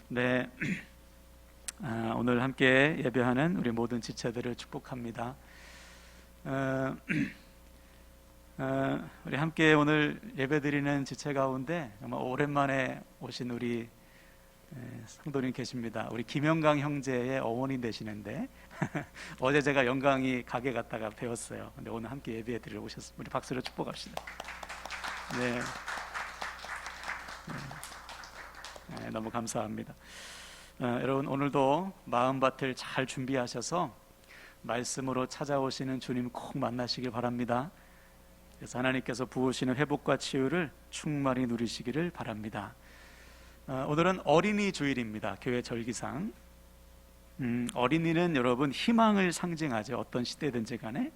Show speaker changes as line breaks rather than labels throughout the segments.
네, 오늘 함께 예배하는 우리 모든 지체들을 축복합니다. 우리 함께 오늘 예배드리는 지체 가운데 정말 오랜만에 오신 우리 성도님 계십니다. 우리 김영강 형제의 어머니 되시는데 어제 제가 영강이 가게 갔다가 배웠어요. 근데 오늘 함께 예배드리러 오셨습니다. 우리 박수로 축복합시다. 네. 네, 너무 감사합니다. 여러분, 오늘도 마음밭을 잘 준비하셔서 말씀으로 찾아오시는 주님 꼭 만나시길 바랍니다. 그래서 하나님께서 부으시는 회복과 치유를 충만히 누리시기를 바랍니다. 오늘은 어린이 주일입니다. 교회 절기상. 어린이는 여러분 희망을 상징하죠. 어떤 시대든지 간에.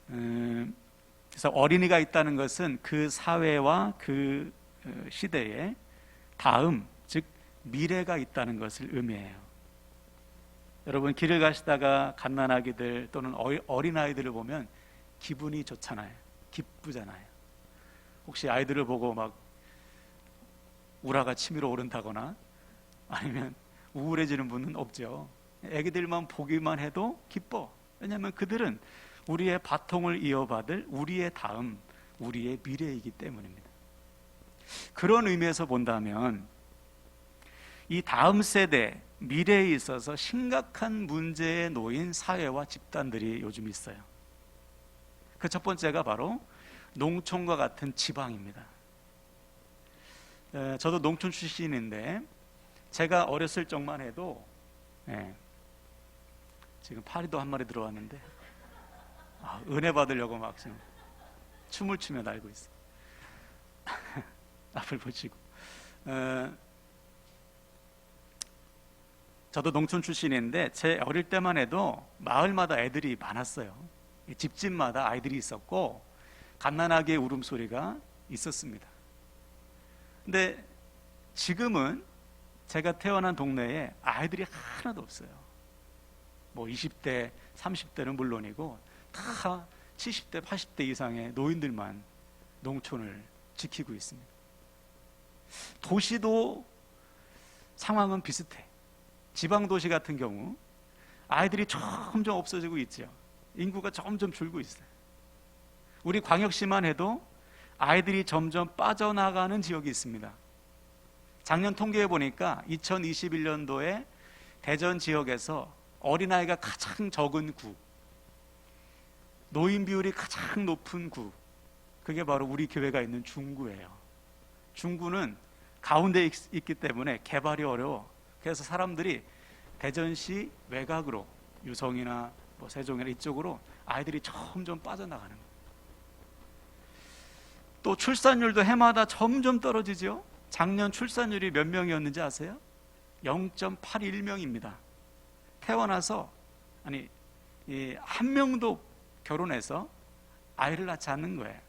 그래서 어린이가 있다는 것은 그 사회와 그 시대에 다음, 즉 미래가 있다는 것을 의미해요. 여러분, 길을 가시다가 갓난아기들 또는 어린아이들을 보면 기분이 좋잖아요. 기쁘잖아요. 혹시 아이들을 보고 막 우라가 치밀어 오른다거나 아니면 우울해지는 분은 없죠. 애기들만 보기만 해도 기뻐. 왜냐하면 그들은 우리의 바통을 이어받을 우리의 다음, 우리의 미래이기 때문입니다. 그런 의미에서 본다면 이 다음 세대, 미래에 있어서 심각한 문제에 놓인 사회와 집단들이 요즘 있어요. 그 첫 번째가 바로 농촌과 같은 지방입니다. 저도 농촌 출신인데 제가 어렸을 적만 해도 지금 파리도 한 마리 들어왔는데 은혜 받으려고 막 지금 춤을 추며 날고 있어요. 앞을 보시고. 저도 농촌 출신인데 제 어릴 때만 해도 마을마다 애들이 많았어요. 집집마다 아이들이 있었고 갓난아기의 울음소리가 있었습니다. 근데 지금은 제가 태어난 동네에 아이들이 하나도 없어요. 뭐 20대, 30대는 물론이고 다 70대, 80대 이상의 노인들만 농촌을 지키고 있습니다. 도시도 상황은 비슷해. 지방도시 같은 경우 아이들이 점점 없어지고 있죠. 인구가 점점 줄고 있어요. 우리 광역시만 해도 아이들이 점점 빠져나가는 지역이 있습니다. 작년 통계해 보니까 2021년도에 대전 지역에서 어린아이가 가장 적은 구, 노인 비율이 가장 높은 구, 그게 바로 우리 교회가 있는 중구예요. 중구는 가운데 있기 때문에 개발이 어려워. 그래서 사람들이 대전시 외곽으로 유성이나 뭐 세종이나 이쪽으로 아이들이 점점 빠져나가는 거예요. 또 출산율도 해마다 점점 떨어지죠. 작년 출산율이 몇 명이었는지 아세요? 0.81명입니다. 태어나서 한 명도 결혼해서 아이를 낳지 않는 거예요.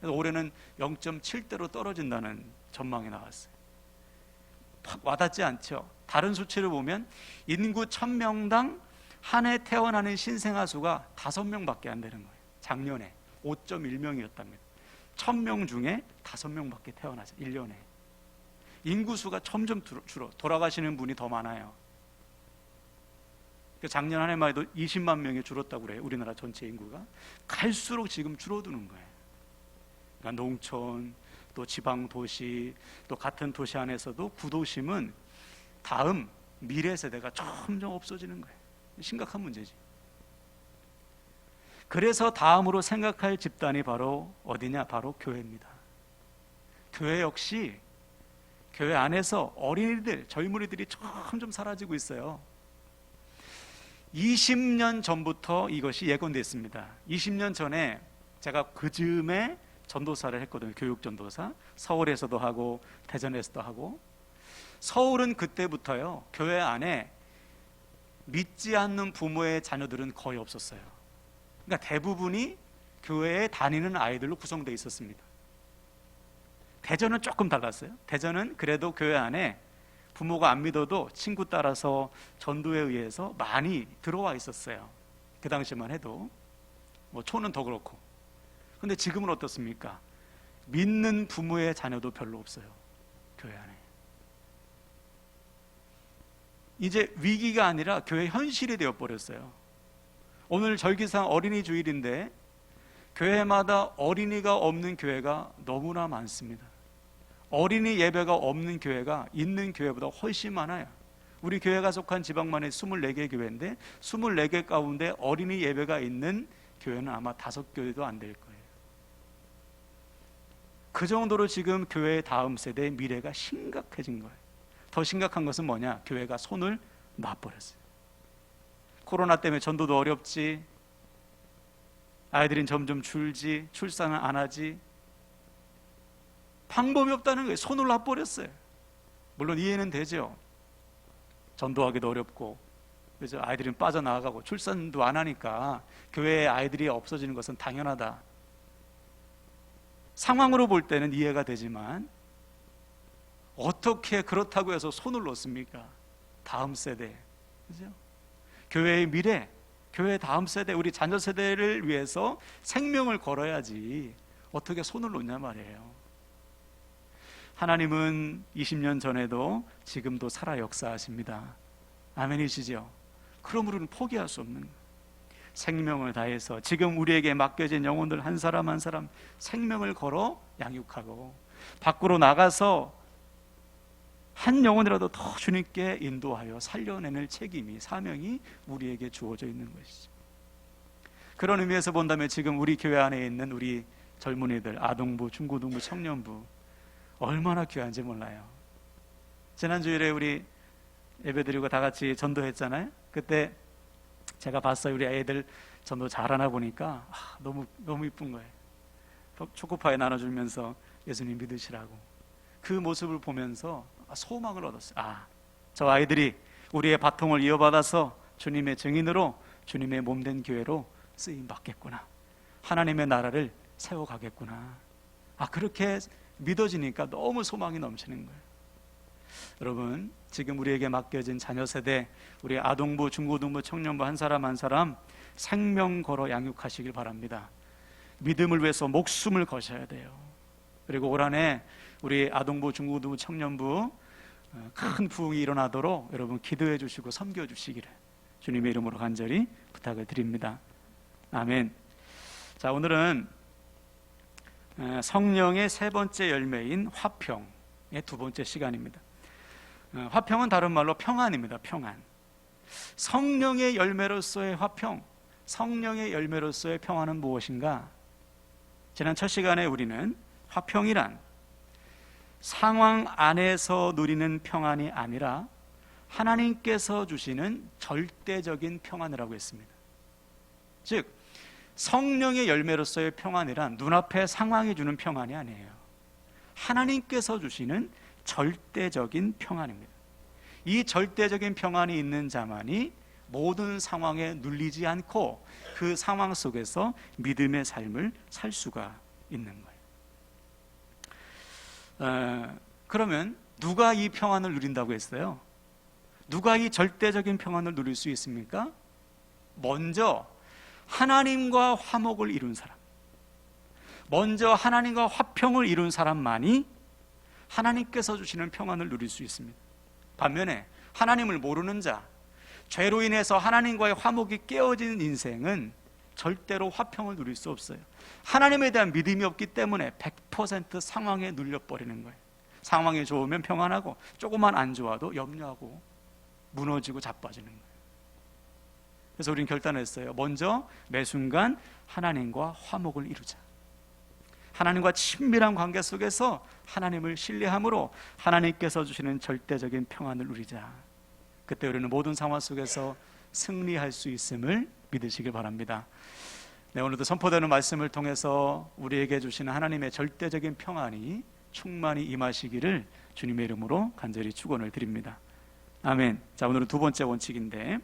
그래서 올해는 0.7대로 떨어진다는 전망이 나왔어요. 확 와닿지 않죠. 다른 수치를 보면 인구 1000명당 한 해 태어나는 신생아 수가 5명밖에 안 되는 거예요. 작년에 5.1명이었답니다. 1000명 중에 5명밖에 태어나죠. 1년에. 인구수가 점점 줄어. 돌아가시는 분이 더 많아요. 작년 한 해만 해도 20만 명이 줄었다고 그래요. 우리나라 전체 인구가. 갈수록 지금 줄어드는 거예요. 그러니까 농촌, 또 지방 도시, 또 같은 도시 안에서도 구도심은 다음 미래 세대가 점점 없어지는 거예요. 심각한 문제지. 그래서 다음으로 생각할 집단이 바로 어디냐? 바로 교회입니다. 교회 역시 교회 안에서 어린이들, 젊은이들이 점점 사라지고 있어요. 20년 전부터 이것이 예견됐습니다. 20년 전에 제가 그 즈음에 전도사를 했거든요. 교육전도사. 서울에서도 하고 대전에서도 하고. 서울은 그때부터요, 교회 안에 믿지 않는 부모의 자녀들은 거의 없었어요. 그러니까 대부분이 교회에 다니는 아이들로 구성되어 있었습니다. 대전은 조금 달랐어요. 대전은 그래도 교회 안에 부모가 안 믿어도 친구 따라서 전도에 의해서 많이 들어와 있었어요. 그 당시만 해도. 뭐 초는 더 그렇고. 근데 지금은 어떻습니까? 믿는 부모의 자녀도 별로 없어요. 교회 안에. 이제 위기가 아니라 교회 현실이 되어버렸어요. 오늘 절기상 어린이 주일인데 교회마다 어린이가 없는 교회가 너무나 많습니다. 어린이 예배가 없는 교회가 있는 교회보다 훨씬 많아요. 우리 교회가 속한 지방만의 24개 교회인데 24개 가운데 어린이 예배가 있는 교회는 아마 5교회도 안 될 거예요. 그 정도로 지금 교회의 다음 세대의 미래가 심각해진 거예요. 더 심각한 것은 뭐냐? 교회가 손을 놔버렸어요. 코로나 때문에 전도도 어렵지, 아이들은 점점 줄지, 출산을 안 하지, 방법이 없다는 거예요. 손을 놔버렸어요. 물론 이해는 되죠. 전도하기도 어렵고, 그래서 아이들은 빠져나가고 출산도 안 하니까 교회에 아이들이 없어지는 것은 당연하다. 상황으로 볼 때는 이해가 되지만 어떻게 그렇다고 해서 손을 놓습니까? 다음 세대, 그죠? 교회의 미래, 교회의 다음 세대, 우리 자녀 세대를 위해서 생명을 걸어야지 어떻게 손을 놓냐 말이에요. 하나님은 20년 전에도 지금도 살아 역사하십니다. 아멘이시죠? 그러므로는 포기할 수 없는 거예요. 생명을 다해서 지금 우리에게 맡겨진 영혼들 한 사람 한 사람 생명을 걸어 양육하고 밖으로 나가서 한 영혼이라도 더 주님께 인도하여 살려내는 책임이, 사명이 우리에게 주어져 있는 것이죠. 그런 의미에서 본다면 지금 우리 교회 안에 있는 우리 젊은이들, 아동부, 중고등부, 청년부 얼마나 귀한지 몰라요. 지난주일에 우리 예배드리고 다 같이 전도했잖아요. 그때 제가 봤어요. 우리 애들 전도 잘하나 보니까 너무 이쁜 거예요. 초코파이 나눠주면서 예수님 믿으시라고. 그 모습을 보면서 소망을 얻었어요. 저 아이들이 우리의 바통을 이어받아서 주님의 증인으로 주님의 몸된 교회로 쓰임 받겠구나. 하나님의 나라를 세워가겠구나. 그렇게 믿어지니까 너무 소망이 넘치는 거예요. 여러분, 지금 우리에게 맡겨진 자녀 세대, 우리 아동부, 중고등부, 청년부 한 사람 한 사람 생명 걸어 양육하시길 바랍니다. 믿음을 위해서 목숨을 거셔야 돼요. 그리고 올 한해 우리 아동부, 중고등부, 청년부 큰 부흥이 일어나도록 여러분 기도해 주시고 섬겨 주시기를 주님의 이름으로 간절히 부탁을 드립니다. 아멘. 자, 오늘은 성령의 세 번째 열매인 화평의 두 번째 시간입니다. 화평은 다른 말로 평안입니다. 평안. 성령의 열매로서의 화평, 성령의 열매로서의 평안은 무엇인가? 지난 첫 시간에 우리는 화평이란 상황 안에서 누리는 평안이 아니라 하나님께서 주시는 절대적인 평안이라고 했습니다. 즉 성령의 열매로서의 평안이란 눈앞의 상황이 주는 평안이 아니에요. 하나님께서 주시는 절대적인 평안입니다. 이 절대적인 평안이 있는 자만이 모든 상황에 눌리지 않고 그 상황 속에서 믿음의 삶을 살 수가 있는 거예요. 그러면 누가 이 평안을 누린다고 했어요? 누가 이 절대적인 평안을 누릴 수 있습니까? 먼저 하나님과 화목을 이룬 사람, 먼저 하나님과 화평을 이룬 사람만이 하나님께서 주시는 평안을 누릴 수 있습니다. 반면에 하나님을 모르는 자, 죄로 인해서 하나님과의 화목이 깨어진 인생은 절대로 화평을 누릴 수 없어요. 하나님에 대한 믿음이 없기 때문에 100% 상황에 눌려버리는 거예요. 상황이 좋으면 평안하고 조금만 안 좋아도 염려하고 무너지고 자빠지는 거예요. 그래서 우리는 결단했어요. 먼저 매 순간 하나님과 화목을 이루자. 하나님과 친밀한 관계 속에서 하나님을 신뢰함으로 하나님께서 주시는 절대적인 평안을 누리자. 그때 우리는 모든 상황 속에서 승리할 수 있음을 믿으시길 바랍니다. 네, 오늘도 선포되는 말씀을 통해서 우리에게 주시는 하나님의 절대적인 평안이 충만히 임하시기를 주님의 이름으로 간절히 축원을 드립니다. 아멘. 자, 오늘은 두 번째 원칙인데,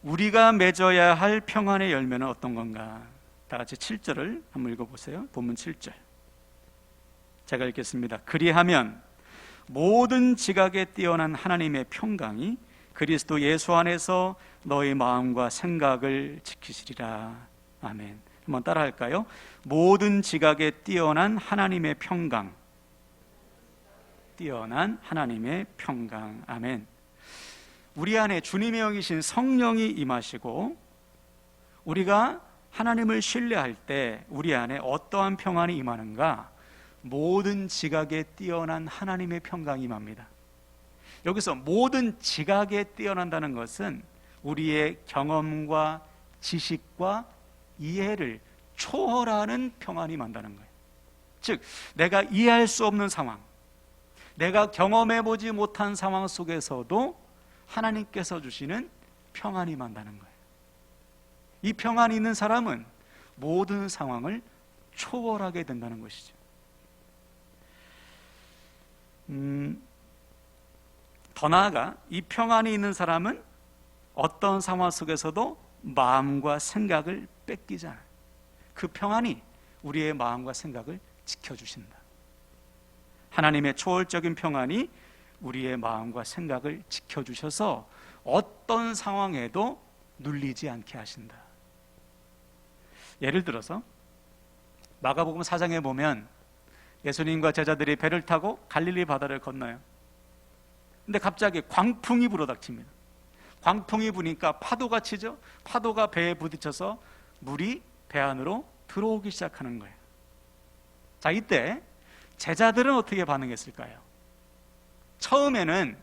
우리가 맺어야 할 평안의 열매는 어떤 건가? 다 같이 7절을 한번 읽어보세요. 본문 7절 제가 읽겠습니다. 그리하면 모든 지각에 뛰어난 하나님의 평강이 그리스도 예수 안에서 너희 마음과 생각을 지키시리라. 아멘. 한번 따라 할까요? 모든 지각에 뛰어난 하나님의 평강, 뛰어난 하나님의 평강. 아멘. 우리 안에 주님의 영이신 성령이 임하시고 우리가 하나님을 신뢰할 때 우리 안에 어떠한 평안이 임하는가? 모든 지각에 뛰어난 하나님의 평강이 임합니다. 여기서 모든 지각에 뛰어난다는 것은 우리의 경험과 지식과 이해를 초월하는 평안이 임한다는 거예요. 즉 내가 이해할 수 없는 상황, 내가 경험해 보지 못한 상황 속에서도 하나님께서 주시는 평안이 임한다는 거예요. 이 평안이 있는 사람은 모든 상황을 초월하게 된다는 것이죠. 더 나아가 이 평안이 있는 사람은 어떤 상황 속에서도 마음과 생각을 뺏기지 않아요. 그 평안이 우리의 마음과 생각을 지켜주신다. 하나님의 초월적인 평안이 우리의 마음과 생각을 지켜주셔서 어떤 상황에도 눌리지 않게 하신다. 예를 들어서 마가복음 4장에 보면 예수님과 제자들이 배를 타고 갈릴리 바다를 건너요. 근데 갑자기 광풍이 불어닥칩니다. 광풍이 부니까 파도가 치죠. 파도가 배에 부딪혀서 물이 배 안으로 들어오기 시작하는 거예요. 자, 이때 제자들은 어떻게 반응했을까요? 처음에는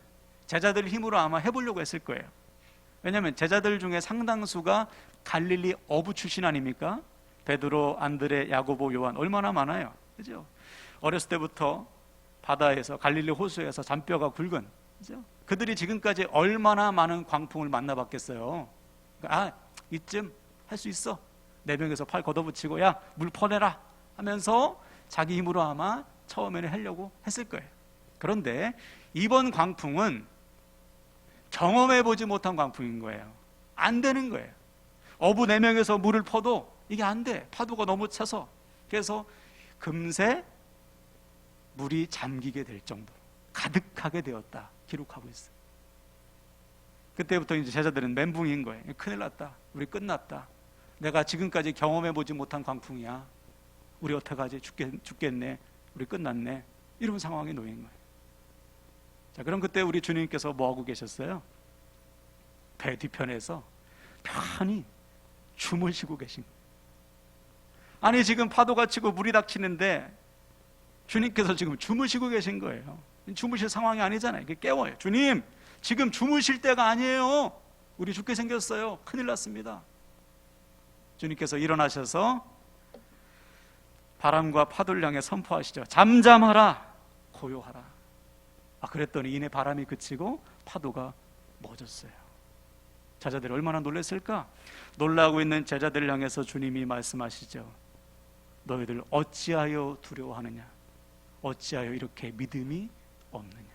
제자들 힘으로 아마 해보려고 했을 거예요. 왜냐하면 제자들 중에 상당수가 갈릴리 어부 출신 아닙니까? 베드로, 안드레, 야고보, 요한 얼마나 많아요, 그죠? 어렸을 때부터 바다에서 갈릴리 호수에서 잔뼈가 굵은, 그죠? 그들이 지금까지 얼마나 많은 광풍을 만나봤겠어요. 아, 이쯤 할 수 있어. 네 명에서 팔 걷어붙이고 야, 물 퍼내라 하면서 자기 힘으로 아마 처음에는 하려고 했을 거예요. 그런데 이번 광풍은 경험해보지 못한 광풍인 거예요. 안 되는 거예요. 어부 4명에서 물을 퍼도 이게 안 돼. 파도가 너무 차서. 그래서 금세 물이 잠기게 될 정도로 가득하게 되었다 기록하고 있어요. 그때부터 이제 제자들은 멘붕인 거예요. 큰일 났다. 우리 끝났다. 내가 지금까지 경험해보지 못한 광풍이야. 우리 어떡하지? 죽겠네. 우리 끝났네. 이런 상황에 놓인 거예요. 자, 그럼 그때 우리 주님께서 뭐하고 계셨어요? 배 뒤편에서 편히 주무시고 계신 거예요. 아니 지금 파도가 치고 물이 닥치는데 주님께서 지금 주무시고 계신 거예요. 주무실 상황이 아니잖아요. 이게 깨워요. 주님, 지금 주무실 때가 아니에요. 우리 죽게 생겼어요. 큰일 났습니다. 주님께서 일어나셔서 바람과 파도를 향해 선포하시죠. 잠잠하라, 고요하라. 아, 그랬더니 이내 바람이 그치고 파도가 멎었어요. 제자들이 얼마나 놀랐을까? 놀라고 있는 제자들을 향해서 주님이 말씀하시죠. 너희들 어찌하여 두려워하느냐? 어찌하여 이렇게 믿음이 없느냐?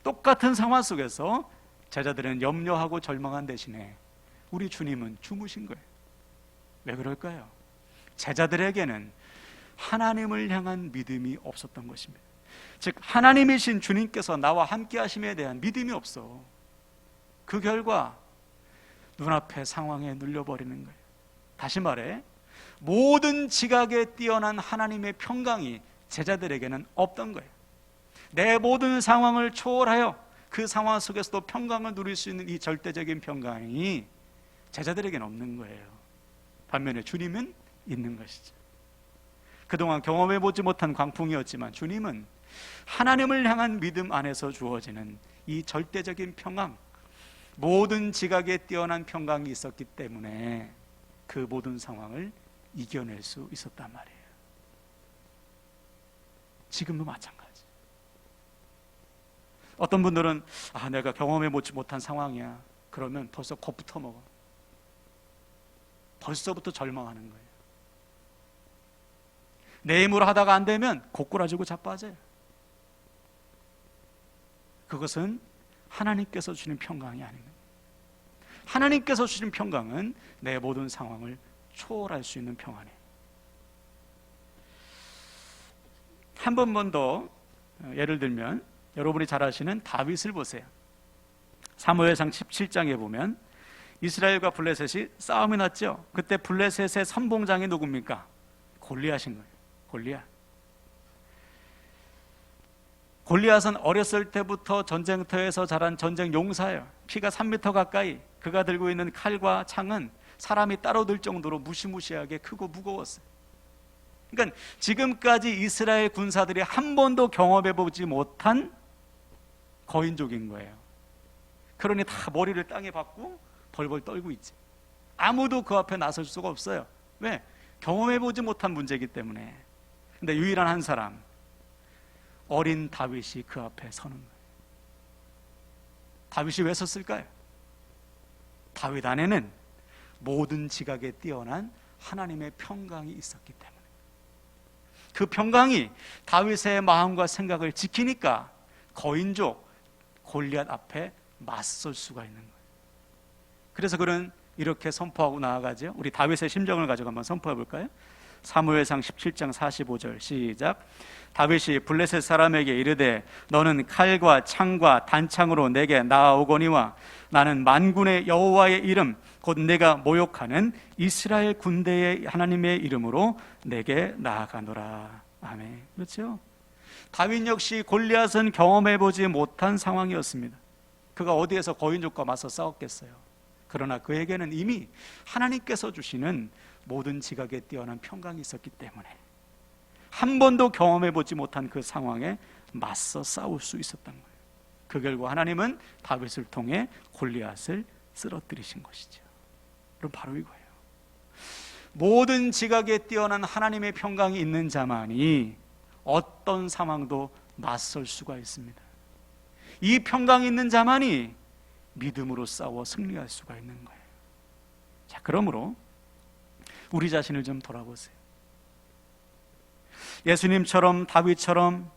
똑같은 상황 속에서 제자들은 염려하고 절망한 대신에 우리 주님은 주무신 거예요. 왜 그럴까요? 제자들에게는 하나님을 향한 믿음이 없었던 것입니다. 즉 하나님이신 주님께서 나와 함께 하심에 대한 믿음이 없어. 그 결과 눈앞의 상황에 눌려버리는 거예요. 다시 말해 모든 지각에 뛰어난 하나님의 평강이 제자들에게는 없던 거예요. 내 모든 상황을 초월하여 그 상황 속에서도 평강을 누릴 수 있는 이 절대적인 평강이 제자들에게는 없는 거예요. 반면에 주님은 있는 것이죠. 그동안 경험해보지 못한 광풍이었지만 주님은 하나님을 향한 믿음 안에서 주어지는 이 절대적인 평강, 모든 지각에 뛰어난 평강이 있었기 때문에 그 모든 상황을 이겨낼 수 있었단 말이에요. 지금도 마찬가지. 어떤 분들은 내가 경험해보지 못한 상황이야. 그러면 벌써 겁부터 먹어. 벌써부터 절망하는 거예요. 내 힘으로 하다가 안 되면 고꾸라지고 자빠져요. 그것은 하나님께서 주시는 평강이 아닙니다. 하나님께서 주시는 평강은 내 모든 상황을 초월할 수 있는 평안이에요. 한 번만 더 예를 들면 여러분이 잘 아시는 다윗을 보세요. 사무엘상 17장에 보면 이스라엘과 블레셋이 싸움이 났죠. 그때 블레셋의 선봉장이 누굽니까? 골리앗인 거예요. 골리앗. 골리앗은 어렸을 때부터 전쟁터에서 자란 전쟁 용사예요. 키가 3m 가까이. 그가 들고 있는 칼과 창은 사람이 따로 들 정도로 무시무시하게 크고 무거웠어요. 그러니까 지금까지 이스라엘 군사들이 한 번도 경험해보지 못한 거인족인 거예요. 그러니 다 머리를 땅에 박고 벌벌 떨고 있지. 아무도 그 앞에 나설 수가 없어요. 왜? 경험해보지 못한 문제이기 때문에. 근데 유일한 한 사람, 어린 다윗이 그 앞에 서는 거예요. 다윗이 왜 섰을까요? 다윗 안에는 모든 지각에 뛰어난 하나님의 평강이 있었기 때문에. 그 평강이 다윗의 마음과 생각을 지키니까 거인족 골리앗 앞에 맞설 수가 있는 거예요. 그래서 그는 이렇게 선포하고 나아가죠. 우리 다윗의 심정을 가지고 한번 선포해 볼까요? 사무엘상 17장 45절 시작. 다윗이 블레셋 사람에게 이르되 너는 칼과 창과 단창으로 내게 나아오거니와 나는 만군의 여호와의 이름 곧 내가 모욕하는 이스라엘 군대의 하나님의 이름으로 내게 나아가노라. 아멘. 그렇죠? 다윗 역시 골리앗은 경험해보지 못한 상황이었습니다. 그가 어디에서 거인족과 맞서 싸웠겠어요. 그러나 그에게는 이미 하나님께서 주시는 모든 지각에 뛰어난 평강이 있었기 때문에 한 번도 경험해보지 못한 그 상황에 맞서 싸울 수 있었던 거예요. 그 결과 하나님은 다윗을 통해 골리앗을 쓰러뜨리신 것이죠. 그럼 바로 이거예요. 모든 지각에 뛰어난 하나님의 평강이 있는 자만이 어떤 상황도 맞설 수가 있습니다. 이 평강이 있는 자만이 믿음으로 싸워 승리할 수가 있는 거예요. 자, 그러므로 우리 자신을 좀 돌아보세요. 예수님처럼 다윗처럼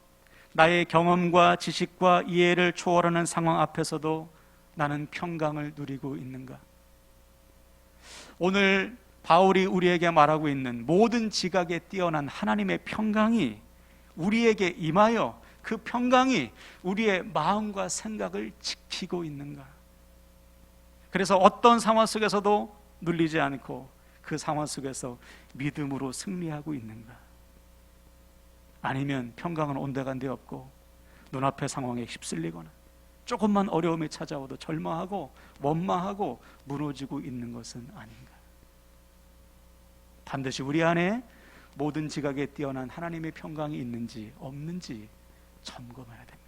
나의 경험과 지식과 이해를 초월하는 상황 앞에서도 나는 평강을 누리고 있는가? 오늘 바울이 우리에게 말하고 있는 모든 지각에 뛰어난 하나님의 평강이 우리에게 임하여 그 평강이 우리의 마음과 생각을 지키고 있는가? 그래서 어떤 상황 속에서도 눌리지 않고 그 상황 속에서 믿음으로 승리하고 있는가? 아니면 평강은 온데간데 없고 눈앞의 상황에 휩쓸리거나 조금만 어려움이 찾아와도 절망하고 원망하고 무너지고 있는 것은 아닌가? 반드시 우리 안에 모든 지각에 뛰어난 하나님의 평강이 있는지 없는지 점검해야 됩니다.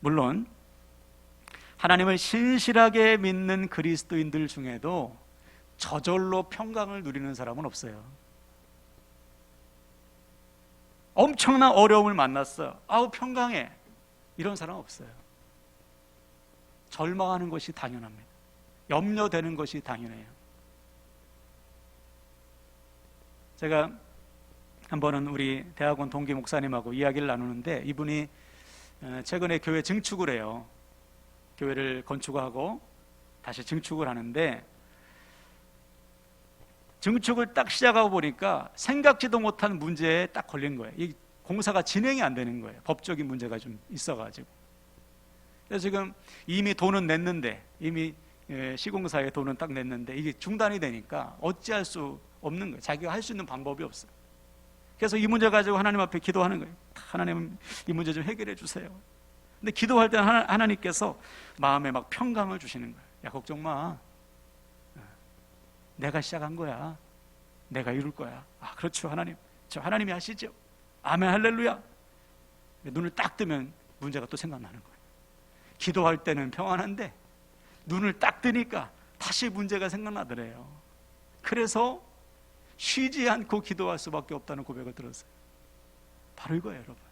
물론 하나님을 신실하게 믿는 그리스도인들 중에도 저절로 평강을 누리는 사람은 없어요. 엄청난 어려움을 만났어요. 아우 평강해. 이런 사람 없어요. 절망하는 것이 당연합니다. 염려되는 것이 당연해요. 제가 한 번은 우리 대학원 동기 목사님하고 이야기를 나누는데 이분이 최근에 교회 증축을 해요. 교회를 건축하고 다시 증축을 하는데 증축을 딱 시작하고 보니까 생각지도 못한 문제에 딱 걸린 거예요. 이 공사가 진행이 안 되는 거예요. 법적인 문제가 좀 있어가지고. 그래서 지금 이미 돈은 냈는데 이미 시공사에 돈은 딱 냈는데 이게 중단이 되니까 어찌할 수 없는 거예요. 자기가 할 수 있는 방법이 없어요. 그래서 이 문제 가지고 하나님 앞에 기도하는 거예요. 하나님 이 문제 좀 해결해 주세요. 근데 기도할 때는 하나님께서 마음에 막 평강을 주시는 거예요. 야 걱정 마. 내가 시작한 거야. 내가 이룰 거야. 아 그렇죠 하나님. 저 하나님이 하시죠. 아멘 할렐루야. 눈을 딱 뜨면 문제가 또 생각나는 거예요. 기도할 때는 평안한데 눈을 딱 뜨니까 다시 문제가 생각나더래요. 그래서 쉬지 않고 기도할 수밖에 없다는 고백을 들었어요. 바로 이거예요 여러분.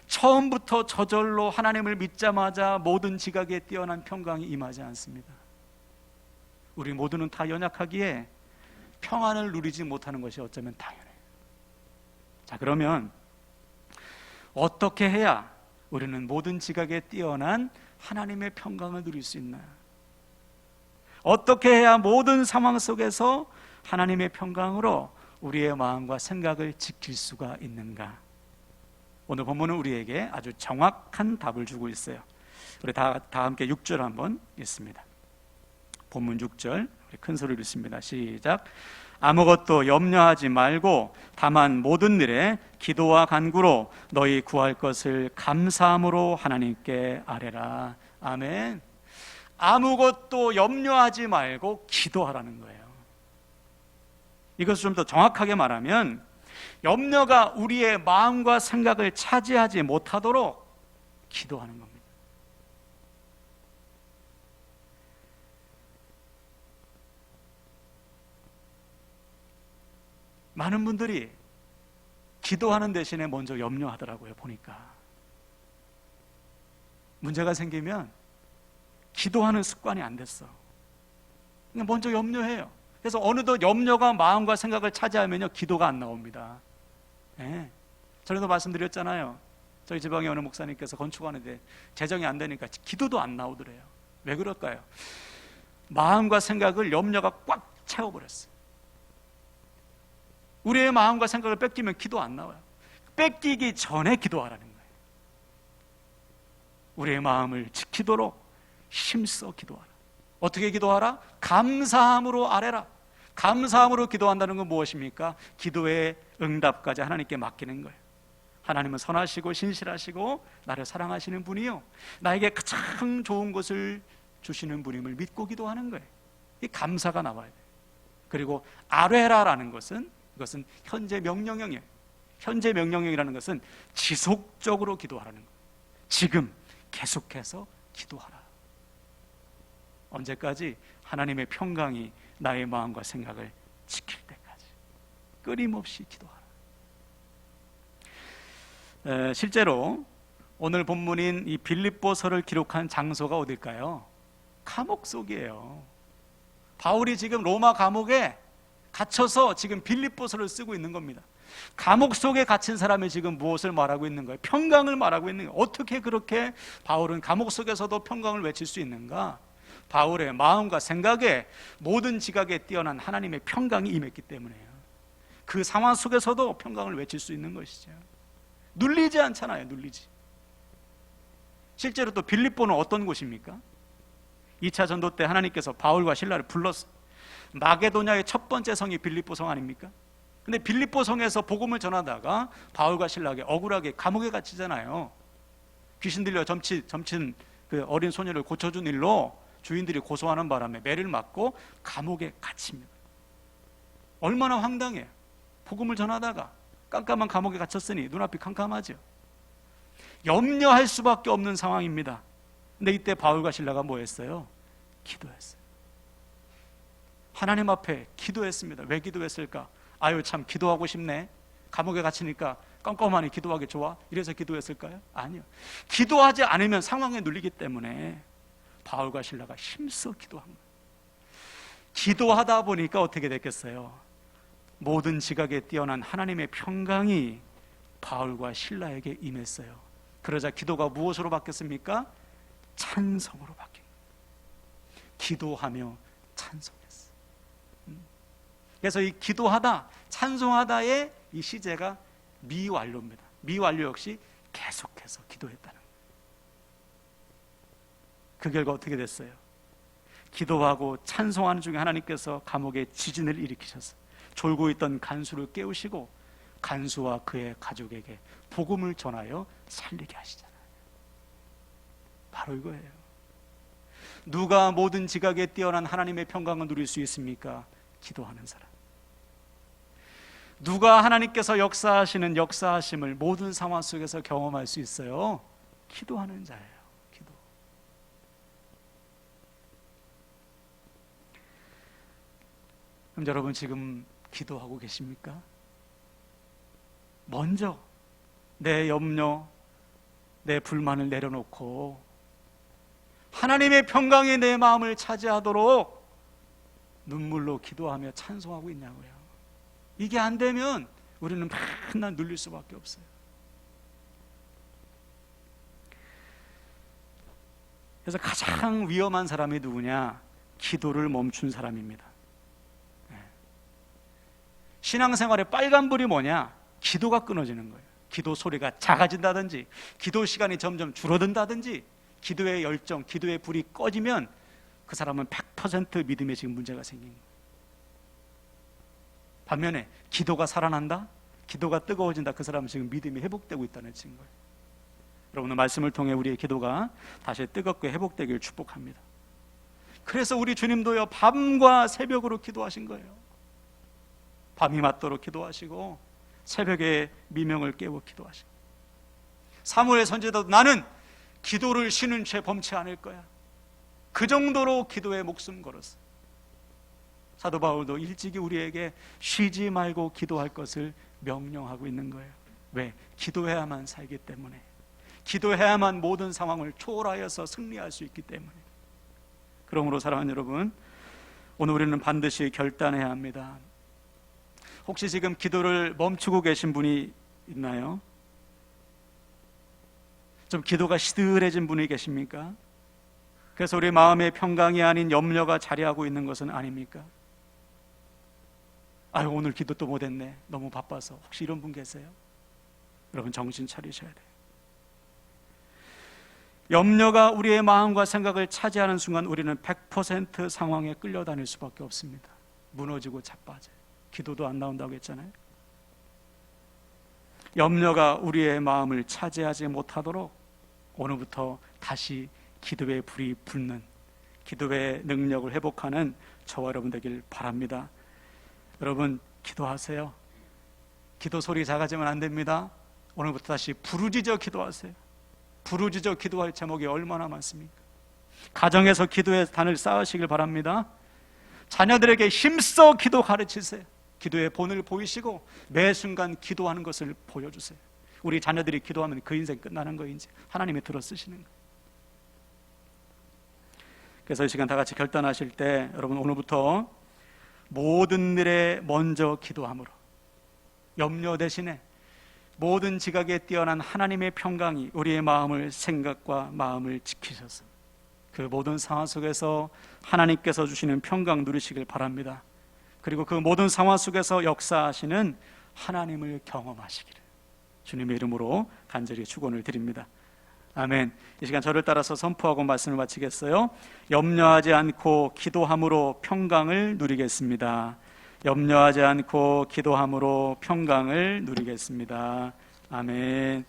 처음부터 저절로 하나님을 믿자마자 모든 지각에 뛰어난 평강이 임하지 않습니다. 우리 모두는 다 연약하기에 평안을 누리지 못하는 것이 어쩌면 당연해요. 자 그러면 어떻게 해야 우리는 모든 지각에 뛰어난 하나님의 평강을 누릴 수 있나요? 어떻게 해야 모든 상황 속에서 하나님의 평강으로 우리의 마음과 생각을 지킬 수가 있는가? 오늘 본문은 우리에게 아주 정확한 답을 주고 있어요. 우리 다 함께 6절 한번 읽습니다. 본문 6절 우리 큰 소리로 읽습니다. 시작. 아무것도 염려하지 말고 다만 모든 일에 기도와 간구로 너희 구할 것을 감사함으로 하나님께 아뢰라. 아멘. 아무것도 염려하지 말고 기도하라는 거예요. 이것을 좀 더 정확하게 말하면 염려가 우리의 마음과 생각을 차지하지 못하도록 기도하는 겁니다. 많은 분들이 기도하는 대신에 먼저 염려하더라고요. 보니까 문제가 생기면 기도하는 습관이 안 됐어. 그냥 먼저 염려해요. 그래서 어느덧 염려가 마음과 생각을 차지하면요, 기도가 안 나옵니다. 네. 전에도 말씀드렸잖아요. 저희 지방에 어느 목사님께서 건축하는데 재정이 안 되니까 기도도 안 나오더래요. 왜 그럴까요? 마음과 생각을 염려가 꽉 채워버렸어요. 우리의 마음과 생각을 뺏기면 기도 안 나와요. 뺏기기 전에 기도하라는 거예요. 우리의 마음을 지키도록 힘써 기도하라. 어떻게 기도하라? 감사함으로 아뢰라. 감사함으로 기도한다는 건 무엇입니까? 기도의 응답까지 하나님께 맡기는 거예요. 하나님은 선하시고 신실하시고 나를 사랑하시는 분이요, 나에게 가장 좋은 것을 주시는 분임을 믿고 기도하는 거예요. 이 감사가 나와야 돼요. 그리고 아뢰라라는 것은, 이것은 현재 명령형이에요. 현재 명령형이라는 것은 지속적으로 기도하라는 거예요. 지금 계속해서 기도하라. 언제까지? 하나님의 평강이 나의 마음과 생각을 지킬 때까지 끊임없이 기도하라. 실제로 오늘 본문인 이 빌립보서를 기록한 장소가 어딜까요? 감옥 속이에요. 바울이 지금 로마 감옥에 갇혀서 지금 빌립보서를 쓰고 있는 겁니다. 감옥 속에 갇힌 사람이 지금 무엇을 말하고 있는 거예요? 평강을 말하고 있는 거예요. 어떻게 그렇게 바울은 감옥 속에서도 평강을 외칠 수 있는가? 바울의 마음과 생각에 모든 지각에 뛰어난 하나님의 평강이 임했기 때문에요. 그 상황 속에서도 평강을 외칠 수 있는 것이죠. 눌리지 않잖아요. 눌리지. 실제로 또 빌립보는 어떤 곳입니까? 2차 전도 때 하나님께서 바울과 실라를 불렀어요. 마게도냐의 첫 번째 성이 빌립보 성 아닙니까? 근데 빌립보 성에서 복음을 전하다가 바울과 실라에게 억울하게 감옥에 갇히잖아요. 귀신 들려 점친 그 어린 소녀를 고쳐준 일로 주인들이 고소하는 바람에 매를 맞고 감옥에 갇힙니다. 얼마나 황당해요. 복음을 전하다가 깜깜한 감옥에 갇혔으니 눈앞이 캄캄하죠. 염려할 수밖에 없는 상황입니다. 근데 이때 바울과 실라가 뭐 했어요? 기도했어요. 하나님 앞에 기도했습니다. 왜 기도했을까? 아유, 참 기도하고 싶네. 감옥에 갇히니까 깜깜하니 기도하기 좋아. 이래서 기도했을까요? 아니요. 기도하지 않으면 상황에 눌리기 때문에 바울과 실라가 힘써 기도한 거예요. 기도하다 보니까 어떻게 됐겠어요? 모든 지각에 뛰어난 하나님의 평강이 바울과 실라에게 임했어요. 그러자 기도가 무엇으로 바뀌었습니까? 찬송으로 바뀐 거예요. 기도하며 찬송했어요. 그래서 이 기도하다, 찬송하다의 이 시제가 미완료입니다. 미완료 역시 계속해서 기도했다는 거예요. 그 결과 어떻게 됐어요? 기도하고 찬송하는 중에 하나님께서 감옥에 지진을 일으키셔서 졸고 있던 간수를 깨우시고 간수와 그의 가족에게 복음을 전하여 살리게 하시잖아요. 바로 이거예요. 누가 모든 지각에 뛰어난 하나님의 평강을 누릴 수 있습니까? 기도하는 사람. 누가 하나님께서 역사하시는 역사하심을 모든 상황 속에서 경험할 수 있어요? 기도하는 자예요. 기도. 그럼 여러분 지금 기도하고 계십니까? 먼저 내 염려, 내 불만을 내려놓고 하나님의 평강이 내 마음을 차지하도록 눈물로 기도하며 찬송하고 있냐고요. 이게 안 되면 우리는 맨날 눌릴 수밖에 없어요. 그래서 가장 위험한 사람이 누구냐? 기도를 멈춘 사람입니다. 신앙생활의 빨간불이 뭐냐? 기도가 끊어지는 거예요. 기도 소리가 작아진다든지 기도 시간이 점점 줄어든다든지 기도의 열정, 기도의 불이 꺼지면 그 사람은 100% 믿음에 지금 문제가 생긴 거예요. 반면에 기도가 살아난다, 기도가 뜨거워진다, 그 사람은 지금 믿음이 회복되고 있다는 증거예요. 여러분의 말씀을 통해 우리의 기도가 다시 뜨겁게 회복되길 축복합니다. 그래서 우리 주님도요, 밤과 새벽으로 기도하신 거예요. 밤이 맞도록 기도하시고 새벽에 미명을 깨워 기도하시고, 사무엘 선지자도 나는 기도를 쉬는 죄 범치 않을 거야, 그 정도로 기도에 목숨 걸었어요. 사도 바울도 일찍이 우리에게 쉬지 말고 기도할 것을 명령하고 있는 거예요. 왜? 기도해야만 살기 때문에, 기도해야만 모든 상황을 초월하여서 승리할 수 있기 때문에. 그러므로 사랑하는 여러분, 오늘 우리는 반드시 결단해야 합니다. 혹시 지금 기도를 멈추고 계신 분이 있나요? 좀 기도가 시들해진 분이 계십니까? 그래서 우리 마음의 평강이 아닌 염려가 자리하고 있는 것은 아닙니까? 아유, 오늘 기도 또 못했네, 너무 바빠서. 혹시 이런 분 계세요? 여러분 정신 차리셔야 돼요. 염려가 우리의 마음과 생각을 차지하는 순간 우리는 100% 상황에 끌려다닐 수밖에 없습니다. 무너지고 자빠져요. 기도도 안 나온다고 했잖아요. 염려가 우리의 마음을 차지하지 못하도록 오늘부터 다시 기도의 불이 붙는, 기도의 능력을 회복하는 저와 여러분 되길 바랍니다. 여러분 기도하세요. 기도 소리 작아지면 안 됩니다. 오늘부터 다시 부르짖어 기도하세요. 부르짖어 기도할 제목이 얼마나 많습니까? 가정에서 기도의 단을 쌓으시길 바랍니다. 자녀들에게 힘써 기도 가르치세요. 기도의 본을 보이시고 매 순간 기도하는 것을 보여주세요. 우리 자녀들이 기도하면 그 인생 끝나는 거인지 하나님이 들어 쓰시는 거예요. 그래서 이 시간 다 같이 결단하실 때 여러분 오늘부터 모든 일에 먼저 기도함으로, 염려 대신에 모든 지각에 뛰어난 하나님의 평강이 우리의 마음을, 생각과 마음을 지키셔서 그 모든 상황 속에서 하나님께서 주시는 평강 누리시길 바랍니다. 그리고 그 모든 상황 속에서 역사하시는 하나님을 경험하시기를 주님의 이름으로 간절히 축원을 드립니다. 아멘. 이 시간 저를 따라서 선포하고 말씀을 마치겠어요. 염려하지 않고 기도함으로 평강을 누리겠습니다. 염려하지 않고 기도함으로 평강을 누리겠습니다. 아멘.